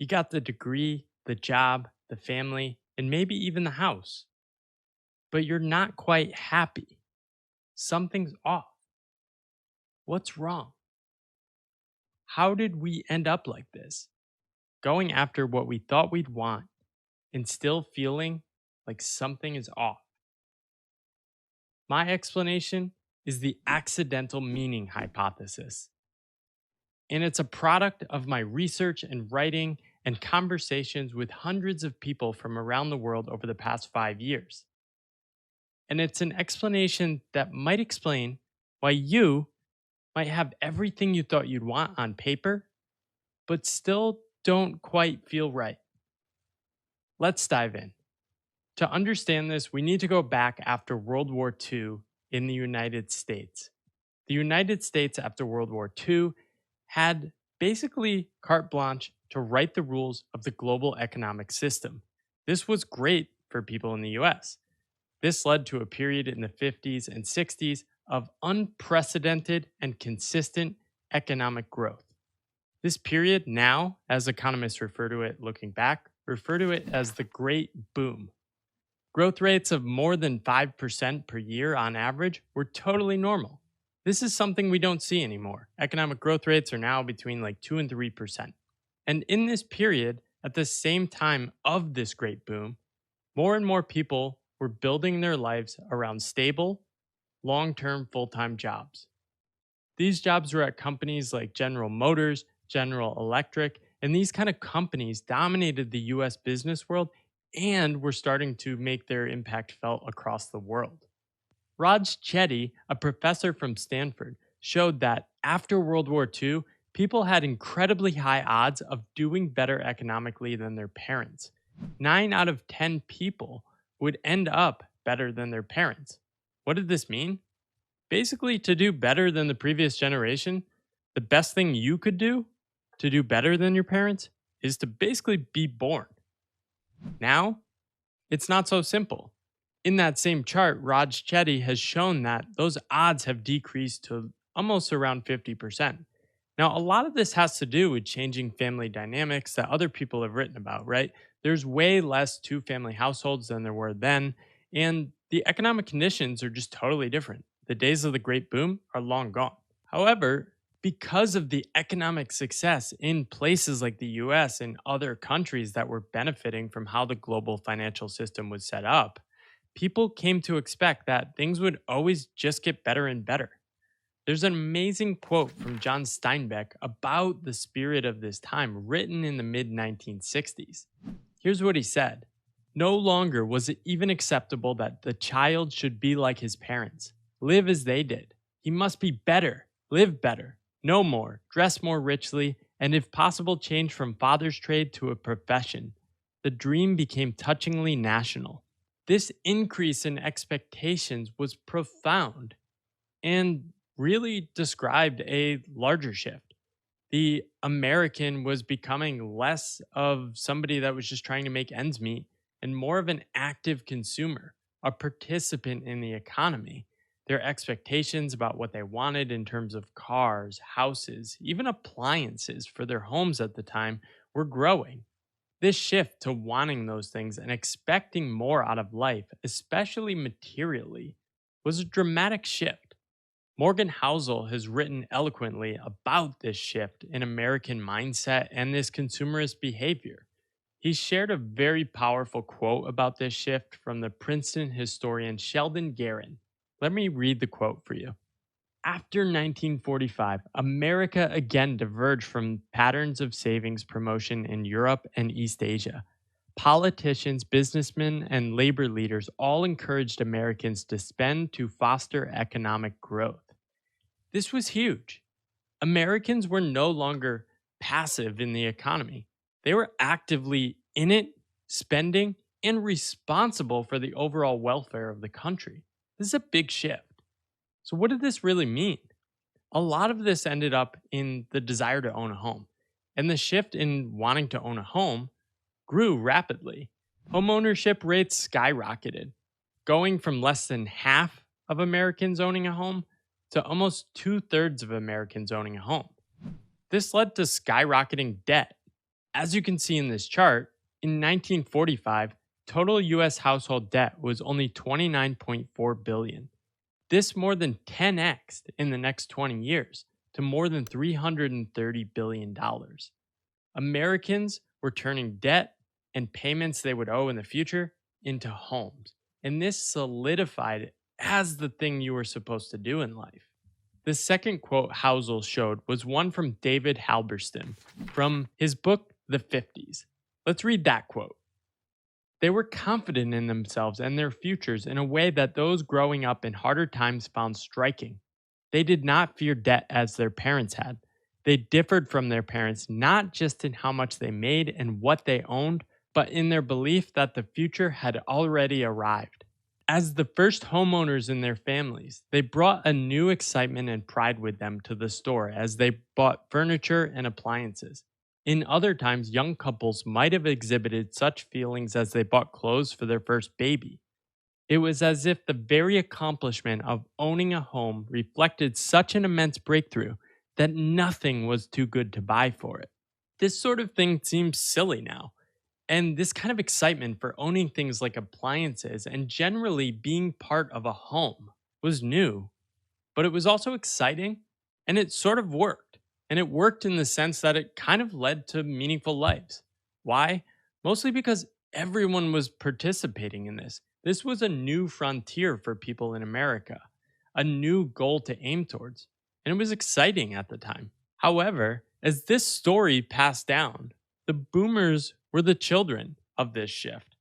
You got the degree, the job, the family, and maybe even the house, but you're not quite happy. Something's off. What's wrong? How did we end up like this? Going after what we thought we'd want and still feeling like something is off. My explanation is the accidental meaning hypothesis. And it's a product of my research and writing and conversations with hundreds of people from around the world over the past 5 years. And it's an explanation that might explain why you might have everything you thought you'd want on paper, but still don't quite feel right. Let's dive in. To understand this, we need to go back after World War II in the United States. The United States after World War II had basically carte blanche to write the rules of the global economic system. This was great for people in the US. This led to a period in the 50s and 60s of unprecedented and consistent economic growth. This period now, as economists refer to it looking back, refer to it as the Great Boom. Growth rates of more than 5% per year on average were totally normal. This is something we don't see anymore. Economic growth rates are now between like 2 and 3%. And in this period, at the same time of this great boom, more and more people were building their lives around stable, long term, full time jobs. These jobs were at companies like General Motors, General Electric, and these kind of companies dominated the US business world and were starting to make their impact felt across the world. Raj Chetty, a professor from Stanford, showed that after World War II, people had incredibly high odds of doing better economically than their parents. 9 out of 10 people would end up better than their parents. What did this mean? Basically, to do better than the previous generation, the best thing you could do to do better than your parents is to basically be born. Now, it's not so simple. In that same chart, Raj Chetty has shown that those odds have decreased to almost around 50%. Now, a lot of this has to do with changing family dynamics that other people have written about, right? There's way less two family households than there were then, and the economic conditions are just totally different. The days of the Great Boom are long gone. However, because of the economic success in places like the US and other countries that were benefiting from how the global financial system was set up, people came to expect that things would always just get better and better. There's an amazing quote from John Steinbeck about the spirit of this time written in the mid 1960s. Here's what he said: "No longer was it even acceptable that the child should be like his parents, live as they did. He must be better, live better, know more, dress more richly, and if possible, change from father's trade to a profession. The dream became touchingly national." This increase in expectations was profound and really described a larger shift. The American was becoming less of somebody that was just trying to make ends meet and more of an active consumer, a participant in the economy. Their expectations about what they wanted in terms of cars, houses, even appliances for their homes at the time were growing. This shift to wanting those things and expecting more out of life, especially materially, was a dramatic shift. Morgan Housel has written eloquently about this shift in American mindset and this consumerist behavior. He shared a very powerful quote about this shift from the Princeton historian Sheldon Garin. Let me read the quote for you. "After 1945, America again diverged from patterns of savings promotion in Europe and East Asia. Politicians, businessmen, and labor leaders all encouraged Americans to spend to foster economic growth." This was huge. Americans were no longer passive in the economy. They were actively in it, spending, and responsible for the overall welfare of the country. This is a big shift. So, what did this really mean? A lot of this ended up in the desire to own a home, and the shift in wanting to own a home grew rapidly. Homeownership rates skyrocketed, going from less than half of Americans owning a home to almost 2/3 of Americans owning a home. This led to skyrocketing debt. As you can see in this chart, in 1945, total US household debt was only 29.4 billion. This more than 10x in the next 20 years to more than $330 billion. Americans were turning debt and payments they would owe in the future into homes. And this solidified it as the thing you were supposed to do in life. The second quote Housel showed was one from David Halberstam from his book, The 50s. Let's read that quote. They were confident in themselves and their futures in a way that those growing up in harder times found striking. They did not fear debt as their parents had. They differed from their parents not just in how much they made and what they owned, but in their belief that the future had already arrived. As the first homeowners in their families, they brought a new excitement and pride with them to the store as they bought furniture and appliances. In other times, young couples might have exhibited such feelings as they bought clothes for their first baby. It was as if the very accomplishment of owning a home reflected such an immense breakthrough that nothing was too good to buy for it. This sort of thing seems silly now, and this kind of excitement for owning things like appliances and generally being part of a home was new, but it was also exciting and it sort of worked. And it worked in the sense that it kind of led to meaningful lives. Why? Mostly because everyone was participating in this. This was a new frontier for people in America, a new goal to aim towards. And it was exciting at the time. However, as this story passed down, the boomers were the children of this shift.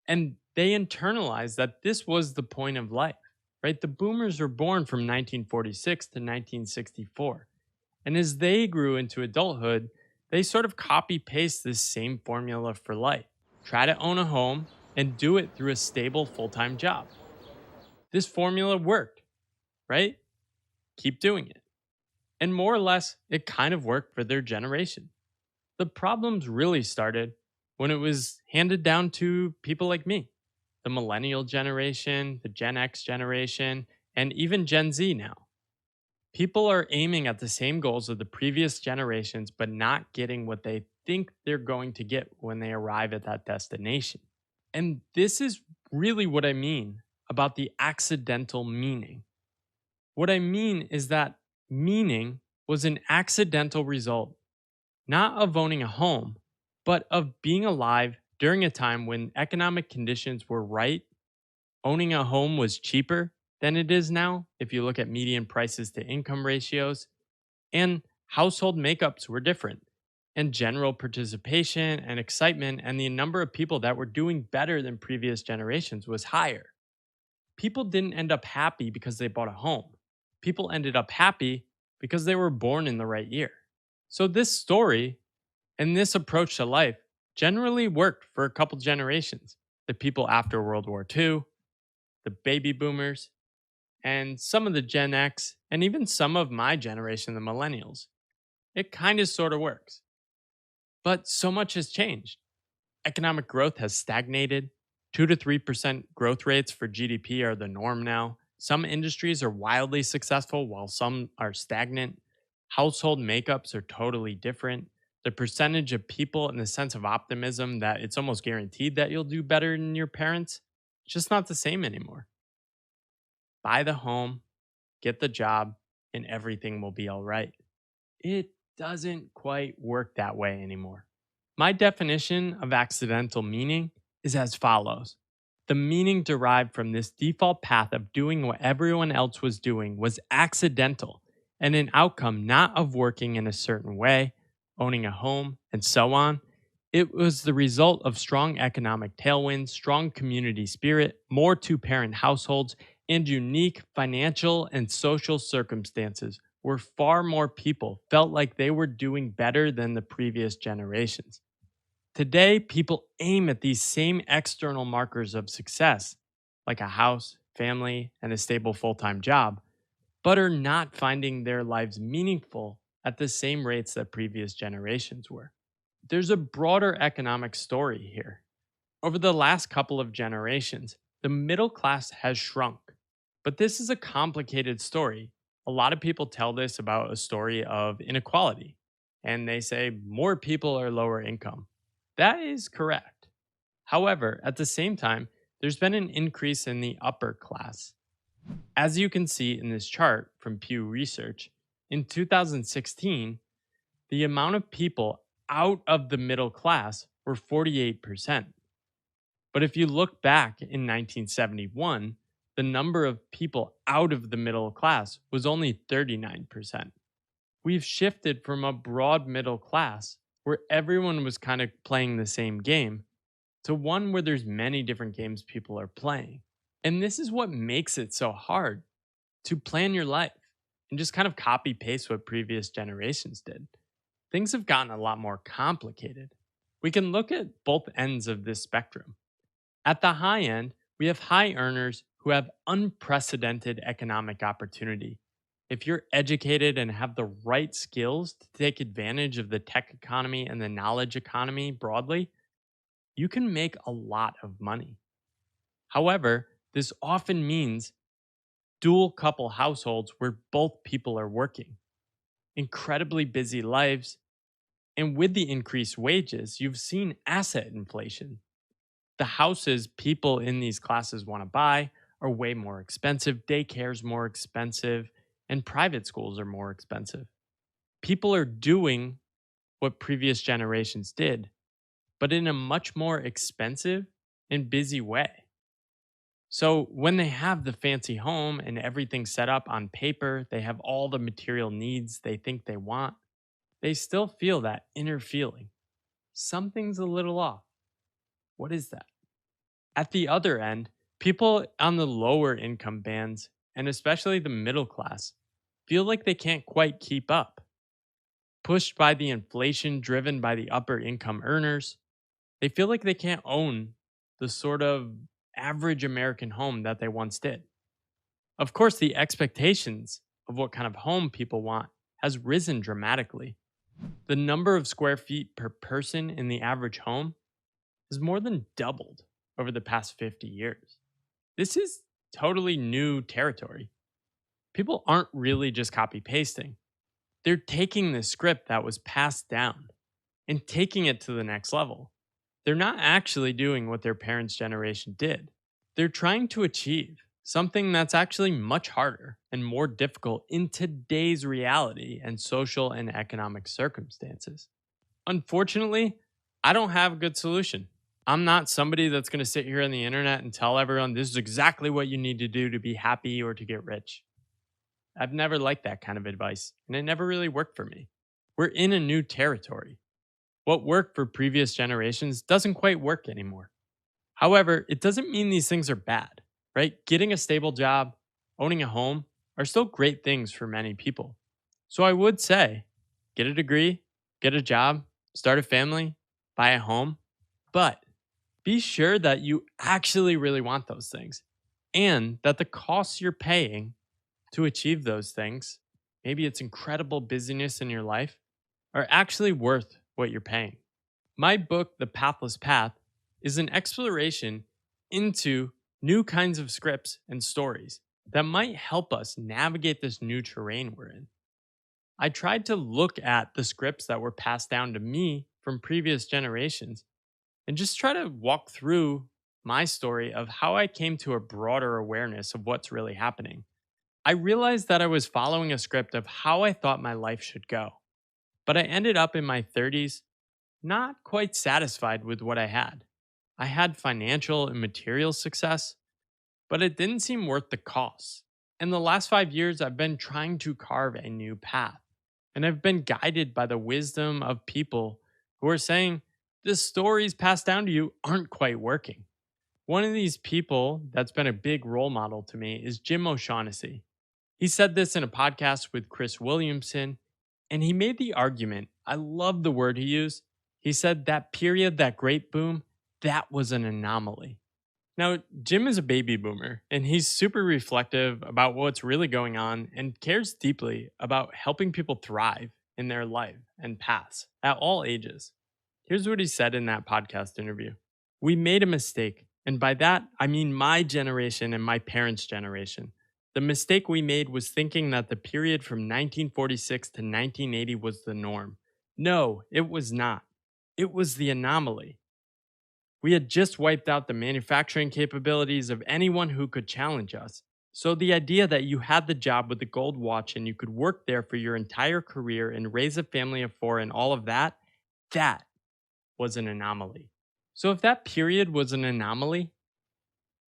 And they internalized that this was the point of life, right? The boomers were born from 1946 to 1964. And as they grew into adulthood, they sort of copy paste this same formula for life. Try to own a home and do it through a stable full time job. This formula worked, right? Keep doing it. And more or less, it kind of worked for their generation. The problems really started when it was handed down to people like me, the millennial generation, the Gen X generation, and even Gen Z now. People are aiming at the same goals of the previous generations, but not getting what they think they're going to get when they arrive at that destination. And this is really what I mean about the accidental meaning. What I mean is that meaning was an accidental result, not of owning a home, but of being alive during a time when economic conditions were right. Owning a home was cheaper than it is now, if you look at median prices to income ratios, and household makeups were different, and general participation and excitement and the number of people that were doing better than previous generations was higher. People didn't end up happy because they bought a home. People ended up happy because they were born in the right year. So, this story and this approach to life generally worked for a couple generations. The people after World War II, the baby boomers, and some of the Gen X, and even some of my generation, the millennials. It kind of sort of works. But so much has changed. Economic growth has stagnated. 2 to 3% growth rates for GDP are the norm now. Some industries are wildly successful while some are stagnant. Household makeups are totally different. The percentage of people and the sense of optimism that it's almost guaranteed that you'll do better than your parents, it's just not the same anymore. Buy the home, get the job, and everything will be all right. It doesn't quite work that way anymore. My definition of accidental meaning is as follows. The meaning derived from this default path of doing what everyone else was doing was accidental and an outcome not of working in a certain way, owning a home, and so on. It was the result of strong economic tailwinds, strong community spirit, more two parent households, and unique financial and social circumstances where far more people felt like they were doing better than the previous generations. Today, people aim at these same external markers of success, like a house, family, and a stable full time job, but are not finding their lives meaningful at the same rates that previous generations were. There's a broader economic story here. Over the last couple of generations, the middle class has shrunk. But this is a complicated story. A lot of people tell this about a story of inequality. and they say more people are lower income. That is correct. However, at the same time, there's been an increase in the upper class. As you can see in this chart from Pew Research, in 2016, the amount of people out of the middle class were 48%. But if you look back in 1971, the number of people out of the middle class was only 39%. We've shifted from a broad middle class where everyone was kind of playing the same game to one where there's many different games people are playing. And this is what makes it so hard to plan your life and just kind of copy paste what previous generations did. Things have gotten a lot more complicated. We can look at both ends of this spectrum. At the high end, we have high earners who have unprecedented economic opportunity. If you're educated and have the right skills to take advantage of the tech economy and the knowledge economy broadly, you can make a lot of money. However, this often means dual couple households where both people are working, incredibly busy lives, and with the increased wages, you've seen asset inflation. The houses people in these classes want to buy are way more expensive, daycare's more expensive, and private schools are more expensive. People are doing what previous generations did, but in a much more expensive and busy way. So when they have the fancy home and everything set up on paper, they have all the material needs they think they want, they still feel that inner feeling. Something's a little off. What is that? At the other end, people on the lower income bands, and especially the middle class, feel like they can't quite keep up. Pushed by the inflation driven by the upper income earners, they feel like they can't own the sort of average American home that they once did. Of course, the expectations of what kind of home people want has risen dramatically. The number of square feet per person in the average home has more than doubled over the past 50 years. This is totally new territory. People aren't really just copy pasting. They're taking the script that was passed down and taking it to the next level. They're not actually doing what their parents' generation did. They're trying to achieve something that's actually much harder and more difficult in today's reality and social and economic circumstances. Unfortunately, I don't have a good solution. I'm not somebody that's going to sit here on the internet and tell everyone this is exactly what you need to do to be happy or to get rich. I've never liked that kind of advice, and it never really worked for me. We're in a new territory. What worked for previous generations doesn't quite work anymore. However, it doesn't mean these things are bad, right? Getting a stable job, owning a home are still great things for many people. So I would say get a degree, get a job, start a family, buy a home, but be sure that you actually really want those things and that the costs you're paying to achieve those things, maybe it's incredible busyness in your life, are actually worth what you're paying. My book, The Pathless Path, is an exploration into new kinds of scripts and stories that might help us navigate this new terrain we're in. I tried to look at the scripts that were passed down to me from previous generations and just try to walk through my story of how I came to a broader awareness of what's really happening. I realized that I was following a script of how I thought my life should go, but I ended up in my 30s not quite satisfied with what I had. I had financial and material success, but it didn't seem worth the cost. In the last 5 years, I've been trying to carve a new path, and I've been guided by the wisdom of people who are saying the stories passed down to you aren't quite working. One of these people that's been a big role model to me is Jim O'Shaughnessy. He said this in a podcast with Chris Williamson, and he made the argument. I love the word he used. He said that period, that great boom, that was an anomaly. Now, Jim is a baby boomer, and he's super reflective about what's really going on and cares deeply about helping people thrive in their life and paths at all ages. Here's what he said in that podcast interview. We made a mistake, and by that, I mean my generation and my parents' generation. The mistake we made was thinking that the period from 1946 to 1980 was the norm, No, it was not. It was the anomaly. We had just wiped out the manufacturing capabilities of anyone who could challenge us. So the idea that you had the job with the gold watch and you could work there for your entire career and raise a family of four and all of that, that was an anomaly. So if that period was an anomaly,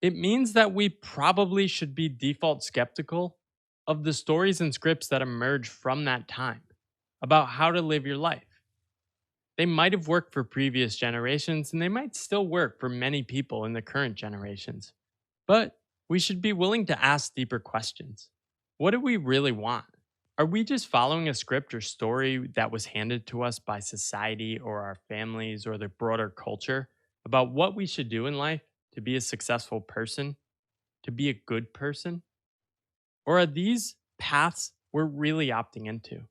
it means that we probably should be default skeptical of the stories and scripts that emerge from that time about how to live your life. They might have worked for previous generations and they might still work for many people in the current generations. But we should be willing to ask deeper questions. What do we really want? Are we just following a script or story that was handed to us by society or our families or the broader culture about what we should do in life to be a successful person, to be a good person? Or are these paths we're really opting into?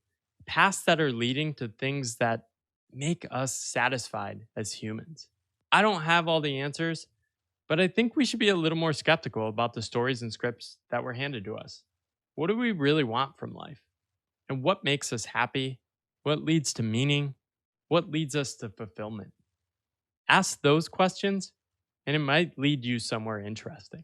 Paths that are leading to things that make us satisfied as humans? I don't have all the answers, but I think we should be a little more skeptical about the stories and scripts that were handed to us. What do we really want from life? And what makes us happy? What leads to meaning? What leads us to fulfillment? Ask those questions, and it might lead you somewhere interesting.